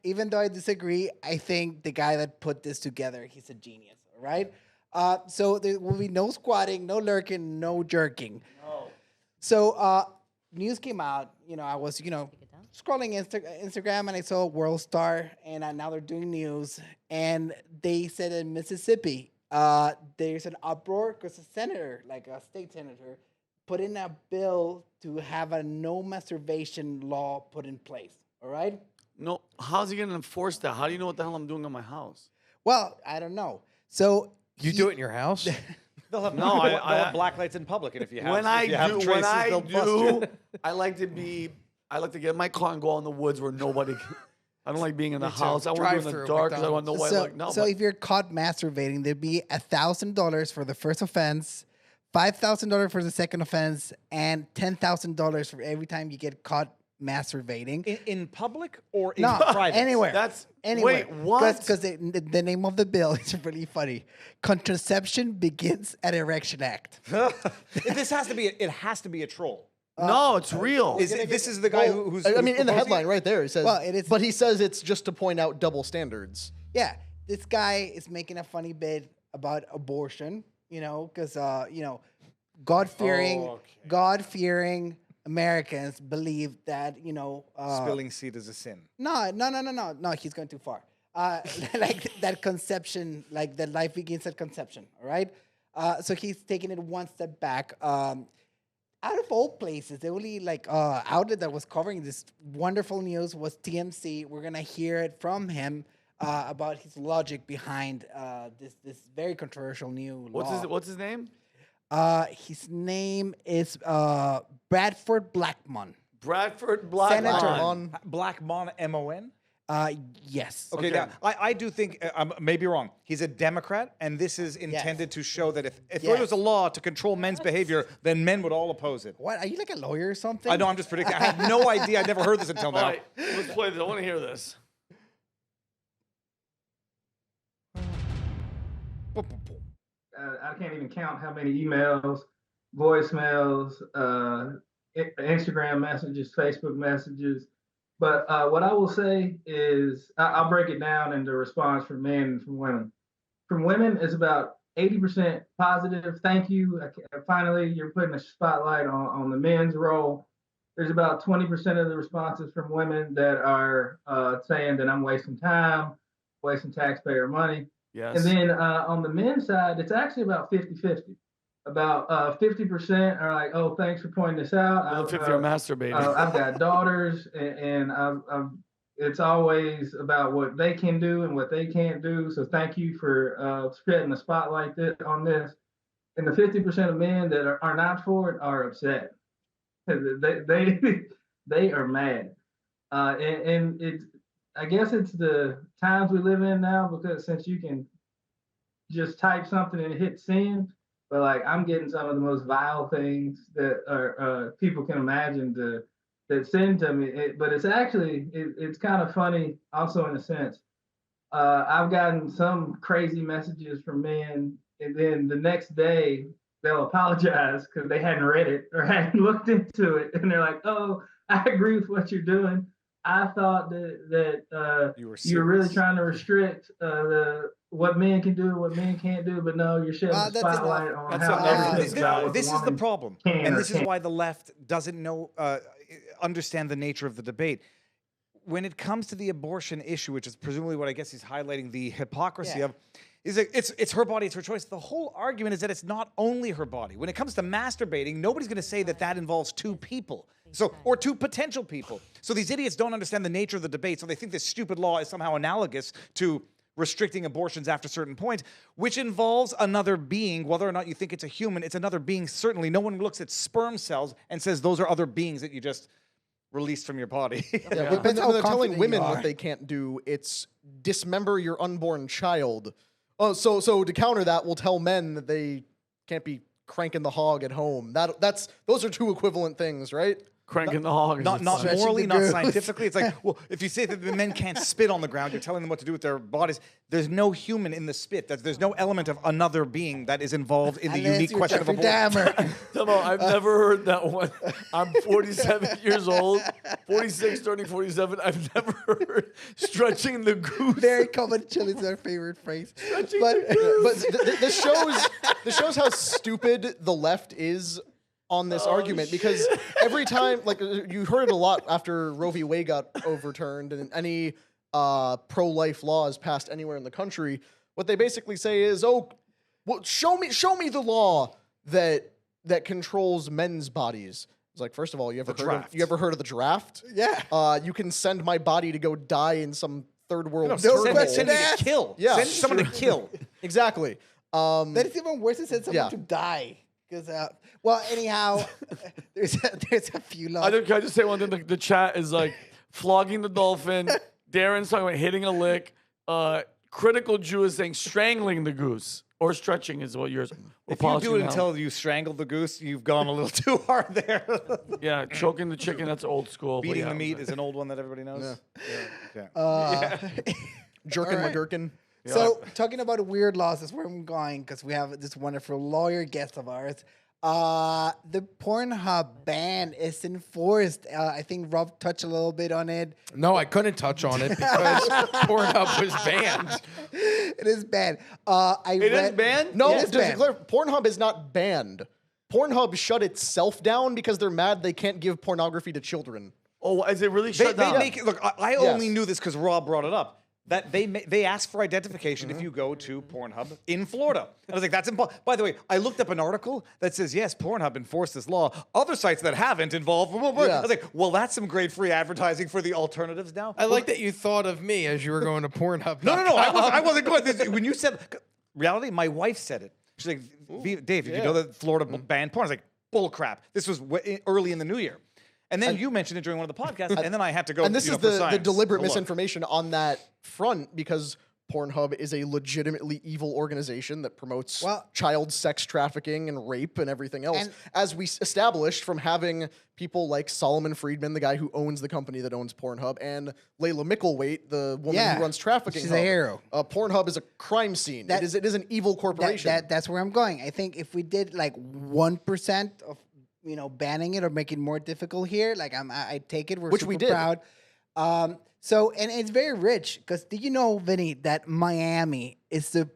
even though I disagree, I think the guy that put this together, he's a genius. All right. So there will be no squatting, no lurking, no jerking. No. So news came out. I was scrolling Instagram and I saw World Star, and now they're doing news, and they said in Mississippi, there's an uproar because a senator, like a state senator, put in a bill to have a no masturbation law put in place. All right. No, how's he going to enforce that? How do you know what the hell I'm doing in my house? Well, I don't know. So you do it in your house? They'll have black lights in public, and if you have I like to get in my car and go out in the woods where nobody. I don't like being in the house. I want to be in the dark because I want to know why. So if you're caught masturbating, there'd be $1,000 for the first offense, $5,000 for the second offense, and $10,000 for every time you get caught masturbating in public or in private. Anywhere. Wait, what? Because the name of the bill is really funny. Contraception Begins at Erection Act. It has to be a troll. No, it's real. This is the guy who's. I mean, in the headline right there, it says. Well, it is, but he says it's just to point out double standards. Yeah, this guy is making a funny bit about abortion. Because God-fearing Americans believe that spilling seed is a sin. No, he's going too far. Like that conception, like that life begins at conception. All right. So he's taking it one step back. Out of all places, the only outlet that was covering this wonderful news was TMC. We're gonna hear it from him about his logic behind this very controversial new law. What's his name? His name is Bradford Blackmon. Bradford Blackmon. Senator Blackmon, M-O-N? Yes. Okay. Now, I do think, I may be wrong, he's a Democrat, and this is intended to show that if there was a law to control men's behavior, then men would all oppose it. What? Are you like a lawyer or something? I know, I'm just predicting. I had no idea. I'd never heard this until now. All right, let's play this. I want to hear this. I can't even count how many emails, voicemails, Instagram messages, Facebook messages. But what I will say is, I'll break it down into response from men and from women. From women, it's about 80% positive. Thank you. Finally, you're putting a spotlight on the men's role. There's about 20% of the responses from women that are saying that I'm wasting time, wasting taxpayer money. Yes. And then on the men's side, it's actually about 50-50. About 50% are like, "Oh, thanks for pointing this out." 50 are masturbating. I've got daughters, and it's always about what they can do and what they can't do. So thank you for spreading the spotlight on this. And the 50% of men that are not for it are upset. They are mad, and it's. I guess it's the times we live in now, because since you can just type something and hit send, but I'm getting some of the most vile things that are people can imagine that send to me. But it's actually it's kind of funny also in a sense. I've gotten some crazy messages from men, and then the next day they'll apologize because they hadn't read it or hadn't looked into it, and they're like, "Oh, I agree with what you're doing. I thought that you were really trying to restrict what men can do, what men can't do, but no, you're shedding the spotlight on how everything. This is the problem, and this is why the left doesn't understand the nature of the debate. When it comes to the abortion issue, which is presumably what I guess he's highlighting the hypocrisy of, is it's her body, it's her choice. The whole argument is that it's not only her body. When it comes to masturbating, nobody's going to say that involves two people, or two potential people. So these idiots don't understand the nature of the debate, so they think this stupid law is somehow analogous to restricting abortions after certain points, which involves another being. Whether or not you think it's a human, it's another being. Certainly, no one looks at sperm cells and says those are other beings that you just released from your body. But when they're telling women what they can't do, it's dismember your unborn child. Oh, so to counter that, we'll tell men that they can't be cranking the hog at home. Those are two equivalent things, right? cranking the hog. Not Stretching morally, the not goose. scientifically. It's like, well, if you say that the men can't spit on the ground, you're telling them what to do with their bodies. There's no human in the spit. There's no element of another being that is involved in the Unless unique you're question of Jeffrey abortion. Dahmer. No, I've never heard that one. I'm 47 years old, 46, turning 47. I've never heard stretching the goose. Very common. Chili's our favorite phrase. But This shows how stupid the left is on this argument, because every time, like, you heard it a lot after Roe v. Wade got overturned and any pro-life laws passed anywhere in the country, what they basically say is, oh, well, show me the law that controls men's bodies. It's like, first of all, you ever heard of the draft? Yeah. You can send my body to go die in some third world Send me to kill. Yeah. Send someone to kill. Exactly. that is even worse than send someone Yeah. to die. Because, well, anyhow, there's a few laws. Can I just say one thing? The chat is like flogging the dolphin. Darren's talking about hitting a lick. Critical Jew is saying strangling the goose or stretching is what yours. If you do it until you strangle the goose, you've gone a little too hard there. Yeah, choking the chicken, that's old school. but Beating yeah, the meat is an old one that everybody knows. Jerkin All right. McGurkin. So, talking about weird laws, that's where I'm going, because we have this wonderful lawyer guest of ours. The Pornhub ban is enforced. I think Rob touched a little bit on it. No, I couldn't touch on it because Pornhub was banned. It is banned. It is banned? No, It is just to banned. declare, Pornhub is not banned. Pornhub shut itself down because they're mad they can't give pornography to children. Oh, is it really shut down? Make it, look, I only knew this because Rob brought it up. That they ask for identification if you go to Pornhub in Florida. And I was like, that's important. By the way, I looked up an article that says, yes, Pornhub enforced this law. Other sites that haven't involved. I was like, well, that's some great free advertising for the alternatives now. I like that you thought of me as you were going to Pornhub. No, I wasn't going. When you said reality, my wife said it. She's like, Dave, did you know that Florida banned porn? I was like, bull crap. This was early in the new year. And then you mentioned it during one of the podcasts, and then I had to go. And this is for the science. deliberate So look. misinformation on that front, because Pornhub is a legitimately evil organization that promotes child sex trafficking and rape and everything else. And- as we established from having people like Solomon Friedman, the guy who owns the company that owns Pornhub, and Layla Mickelwaite, the woman who runs trafficking. She's a hero. Pornhub is a crime scene. It is an evil corporation. That's where I'm going. I think if we did like 1% of banning it or make it more difficult here, like I take it. Which we super did. proud. So and it's very rich because did you know, Vinny, that Miami is the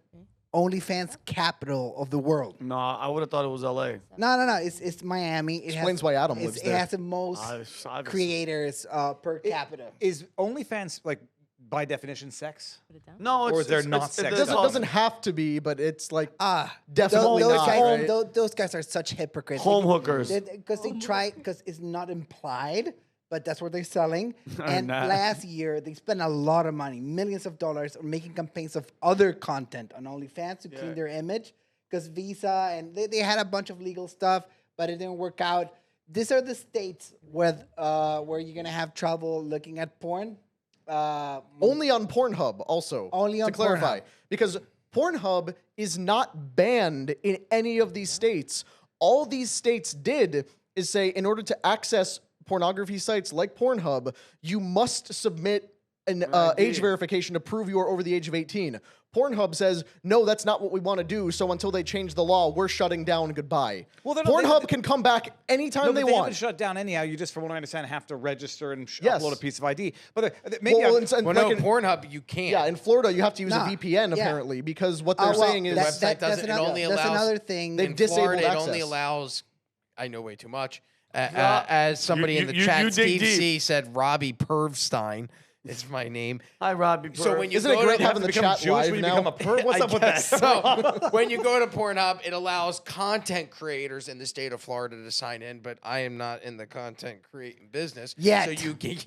OnlyFans capital of the world? No, I would have thought it was LA. No. It's Miami. It Explains why Adam lives It there. has the most I've- creators per capita. Is OnlyFans like by definition sex? No, Or it's is there it's- not it's- sex? It doesn't have to be, but it's like those, definitely those not. guys, right? those guys are such hypocrites. Home hookers. Because they try, because it's not implied, but that's what they're selling. And Nah. last year, they spent a lot of money, millions of dollars, on making campaigns of other content on OnlyFans to clean their image. Because Visa, and they had a bunch of legal stuff, but it didn't work out. These are the states where you're going to have trouble looking at porn. Only on Pornhub, also. Only on to clarify, Pornhub. because Pornhub is not banned in any of these states. All these states did is say, in order to access pornography sites like Pornhub, you must submit an age verification to prove you are over the age of 18. Pornhub says, no, that's not what we want to do. So until they change the law, we're shutting down. Goodbye. Well, Pornhub can come back anytime they They want. haven't shut down anyhow. You just, from what I understand, have to register and Yes. upload a piece of ID. But maybe Well, I'm- and Well, like no, in- Pornhub, you can't. yeah, in Florida, you have to use Nah, a VPN yeah. apparently, because what they're Well, saying is website that's doesn't. It another, only that's allows. another thing. They've In disabled Florida, it access. only allows. I know way too much. As somebody in the you chat, dig Steve deep. C said, Robbie Pervstein is my name. Hi, Robbie. So when you Isn't it go great to having the become chat Jewish live when you now? become a perv? What's up with that? So when you go to Pornhub, it allows content creators in the state of Florida to sign in, but I am not in the content creating business. Yet. So you can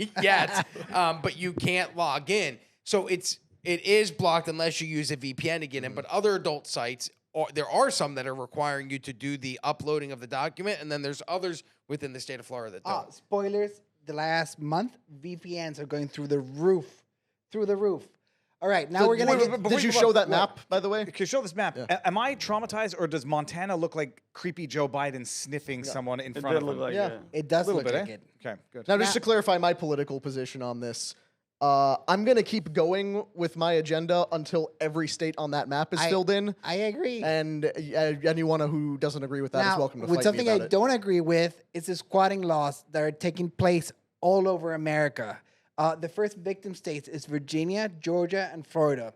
but you can't log in. So it is blocked unless you use a VPN to get in. But other adult sites, there are some that are requiring you to do the uploading of the document, and then there's others within the state of Florida that don't. Spoilers, the last month, VPNs are going through the roof. Through the roof. All right, now we're gonna wait, get. wait, before Did you go show on, that map, by the way? Okay, show this map. Am I traumatized, or does Montana look like creepy Joe Biden sniffing someone in It front did of look him? like Yeah. it. It does A little look bit, like eh? it. Okay, good. Now, just to clarify my political position on this, I'm gonna keep going with my agenda until every state on that map is filled in. I agree. And anyone who doesn't agree with that is Now, welcome to with fight something me I about it. don't agree with is the squatting laws that are taking place all over America. The first victim states is Virginia, Georgia, and Florida.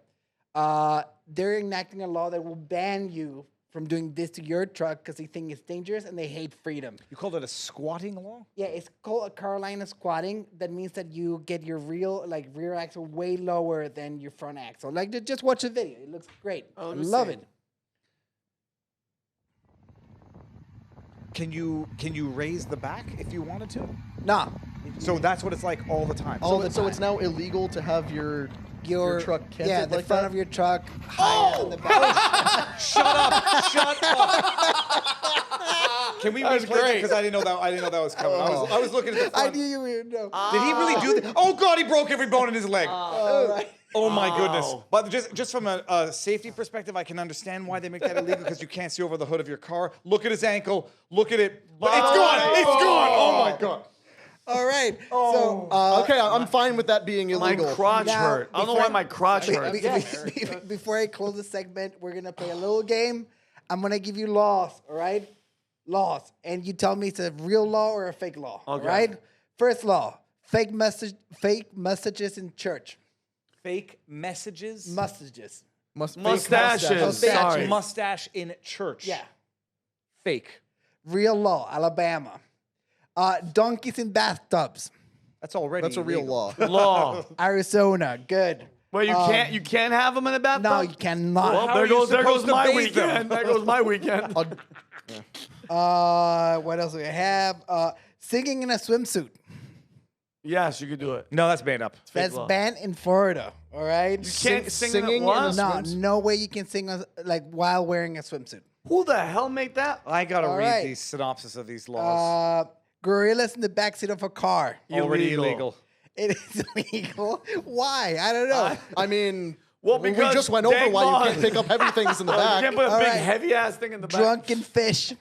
They're enacting a law that will ban you from doing this to your truck because they think it's dangerous and they hate freedom. You called it a squatting law? Yeah, it's called a Carolina squatting. That means that you get your rear axle way lower than your front axle. Like, just watch the video. It looks great. I love it. Can you raise the back if you wanted to? Nah, So that's what it's like all the time. All So, the so it's time. now illegal to have your truck canted yeah, the like front that? of your truck higher than the back. Shut up! Shut up! Can we replay that? great. Because I didn't know that was coming. I was looking at the I front. knew you would know. Did he really do that? Oh God, he broke every bone in his leg. All right. Oh my goodness! Oh. But just from a safety perspective, I can understand why they make that illegal because you can't see over the hood of your car. Look at his ankle. Look at it. But it's gone. It's gone. Oh my God. All right. So, Okay, I'm fine with that being My illegal. crotch Now, hurt. I don't know why my crotch hurt. before I close the segment, we're gonna play a little game. I'm gonna give you laws. All right, laws, and you tell me it's a real law or a fake law. All Okay. right. First law: fake messages in church. Fake messages. Messages. Mustaches. Fake Sorry. mustache in church. Yeah. Fake. Real law, Alabama. Donkeys in bathtubs. That's already. That's a real illegal. law. Law. Arizona. Good. Well, you can't have them in the bathtub. No, you cannot. Well, How there are you goes supposed to my bathe them? weekend. There goes my weekend. What else do we have? Singing in a swimsuit. Yes, you could do it. No, that's made up. That's law. banned in Florida. All right. You can't sing in singing a what? in a No, swimsuit? no way you can sing while wearing a swimsuit. Who the hell made that? I gotta All read right. these synopsis of these laws. Gorillas in the backseat of a car. Already illegal. It is illegal. Why? I don't know. I mean, Well, we because just went over Dave why you Bond- can't pick up heavy things in the You back. can't put a All big right. heavy ass thing in the back. Drunken fish.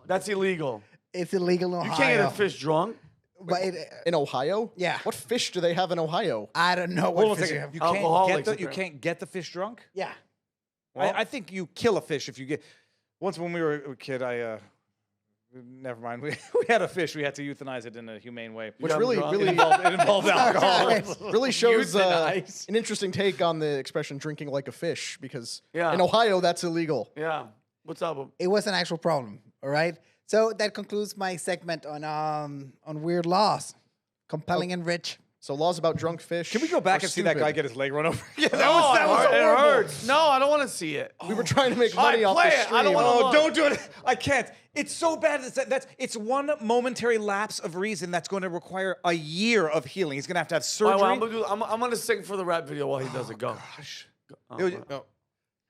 That's illegal. It's illegal in You Ohio. can't get a fish drunk. But In Ohio? Yeah. What fish do they have in Ohio? I don't know Hold what on a fish second. You Alcoholics, can't apparently. you can't get the fish drunk. Yeah. I think you kill a fish if you get. Once when we were a kid, never mind. We had a fish. We had to euthanize it in a humane way. Which got really, drunk? really, It involved alcohol. really shows Euthanize. an interesting take on the expression "drinking like a fish" because Yeah. in Ohio that's illegal. Yeah. What's up? It was an actual problem. All right. So that concludes my segment on weird laws, compelling and rich. So laws about drunk fish. Can we go back are and see that guy stupid. get his leg run over? Yeah, No, that was it horrible. hurts. No, I don't want to see it. We were trying to make All right, money off play the it. I stream. don't wanna Oh, look. don't do it. I can't. It's so bad. It's one momentary lapse of reason that's going to require a year of healing. He's going to have surgery. All right, well, I'm gonna sing for the rap video while he does it. Go. No.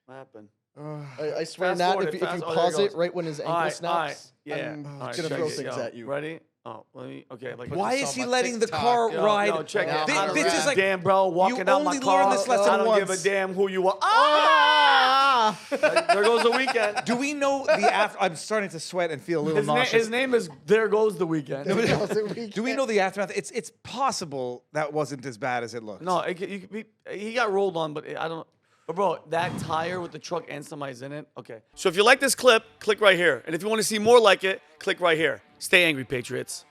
What happened? I swear, Fast Nat, forward if, it, if you fast- oh, there pause it it goes. right when his ankle All right, snaps, yeah. I'm All right, gonna check throw it, things yo. at you. Ready? Oh, let me. Okay, like. Why this is on he my letting the TikTok. car Yo, ride? yo, check it. This I don't is give a like damn, bro. Walking out my only car. learned this lesson I don't give once. a damn who you are. Ah! There goes the weekend. Do we know the after? I'm starting to sweat and feel a little nauseous. His name is There Goes the Weekend. Do we know the aftermath? It's possible that wasn't as bad as it looked. No, he got rolled on, but I don't. But bro, that tire with the truck and somebody's in it. Okay. So if you like this clip, click right here. And if you want to see more like it, click right here. Stay angry, Patriots.